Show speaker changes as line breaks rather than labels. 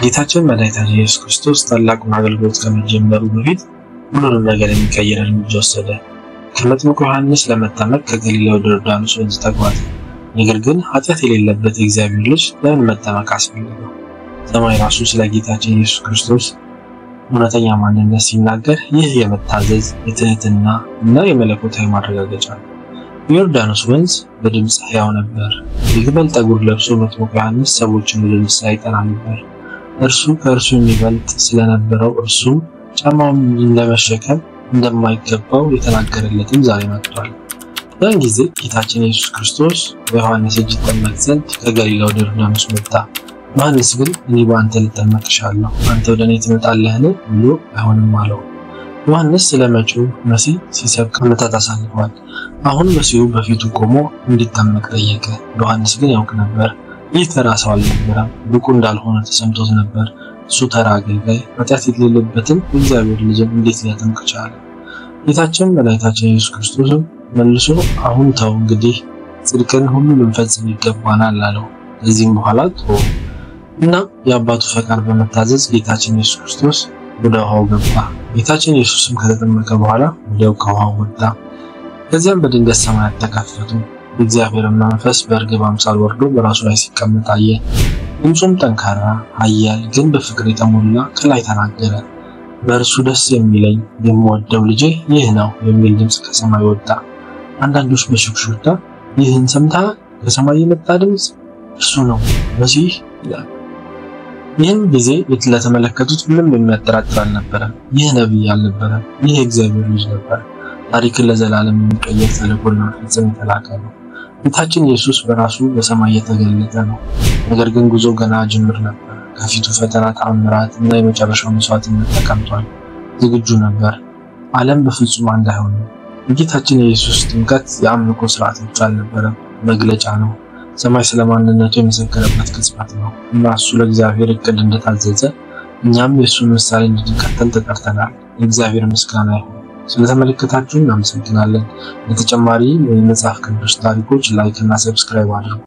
ጌታችን መድኃኒታችን ኢየሱስ ክርስቶስ ታላቁን አገልግሎት ከመጀመሩ በፊት ሁሉንም ነገር የሚቀይር እርምጃ ወሰደ። ከመጥምቁ ዮሐንስ ለመጠመቅ ከገሊላ ወደ ዮርዳኖስ ወንዝ ተጓዘ። ነገር ግን ኃጢአት የሌለበት የእግዚአብሔር ልጅ ለምን መጠመቅ አስፈለገው? ሰማይ ራሱ ስለ ጌታችን ኢየሱስ ክርስቶስ እውነተኛ ማንነት ሲናገር ይህ የመታዘዝ የትህትና እና የመለኮታዊ ማረጋገጫ ነው። የዮርዳኖስ ወንዝ በድምጽ ሕያው ነበር። የግመል ጠጉር ለብሶ መጥምቁ ዮሐንስ ሰዎችን ወደ ንስሐ ይጠራ ነበር። እርሱ ከእርሱ የሚበልጥ ስለነበረው እርሱም ጫማውን ለመሸከም እንደማይገባው የተናገረለትም ዛሬ መጥቷል። ያን ጊዜ ጌታችን ኢየሱስ ክርስቶስ በዮሐንስ እጅ ይጠመቅ ዘንድ ከገሊላ ወደ ዮርዳኖስ መጣ። ዮሐንስ ግን እኔ በአንተ ልጠመቅ እሻለሁ፣ አንተ ወደ እኔ ትመጣለህን ብሎ አይሆንም አለው። ዮሐንስ ስለመጪው መሲህ ሲሰብክ ዓመታት አሳልፏል። አሁን መሲሁ በፊቱ ቆሞ እንዲጠመቅ ጠየቀ። ዮሐንስ ግን ያውቅ ነበር ይህ ተራ ሰው አልነበረም፣ ብቁ እንዳልሆነ ተሰምቶት ነበር። እሱ ተራ አገልጋይ ኃጢአት የሌለበትን የእግዚአብሔር ልጅን እንዴት ሊያጠምቅ ቻለ? ጌታችን መድኃኒታችን ኢየሱስ ክርስቶስም መልሶ አሁን ተው እንግዲህ ጽድቅን ሁሉ ልንፈጽም ይገባናል አለው። ከዚህም በኋላ ተወው እና የአባቱ ፈቃድ በመታዘዝ ጌታችን ኢየሱስ ክርስቶስ ወደ ውሃው ገባ። ጌታችን ኢየሱስም ከተጠመቀ በኋላ ወዲያው ከውሃው ወጣ። ከዚያም በድንገት ሰማያት ተከፈቱ። የእግዚአብሔር መንፈስ በእርግብ አምሳል ወርዶ በራሱ ላይ ሲቀመጥ አየ። ድምፁም ጠንካራ ኃያል ግን በፍቅር የተሞላ ከላይ ተናገረ። በእርሱ ደስ የሚለኝ የምወደው ልጄ ይህ ነው የሚል ድምፅ ከሰማይ ወጣ። አንዳንዶች በሽክሹክታ ይህን ሰምተሃል? ከሰማይ የመጣ ድምፅ እርሱ ነው መሲህ ይላል። ይህን ጊዜ ለተመለከቱት ምንም የሚያጠራጥር አልነበረም። ይህ ነቢይ አልነበረም፣ ይህ የእግዚአብሔር ልጅ ነበር። ታሪክን ለዘላለም የሚቀይር ተልእኮን ለመፈጸም የተላከ ነው። ጌታችን ኢየሱስ በራሱ በሰማይ የተገለጠ ነው። ነገር ግን ጉዞ ገና ጅምር ነበር። ከፊቱ ፈተና፣ ተአምራት እና የመጨረሻው መስዋዕትነት ተቀምጧል። ዝግጁ ነበር። ዓለም በፍጹም አንድ አይሆንም። የጌታችን የኢየሱስ ጥምቀት የአምልኮ ስርዓት ብቻ አልነበረም፣ መግለጫ ነው። ሰማይ ስለማንነቱ የመሰከረበት ቅጽበት ነው እና እሱ ለእግዚአብሔር እቅድ እንደታዘዘ እኛም የእሱን ምሳሌ እንድንከተል ተጠርተናል። የእግዚአብሔር ምስጋና ይሁን። ስለተመለከታችሁ እናመሰግናለን። ለተጨማሪ የመጽሐፍ ቅዱስ ታሪኮች ላይክ እና ሰብስክራይብ አድርጉ።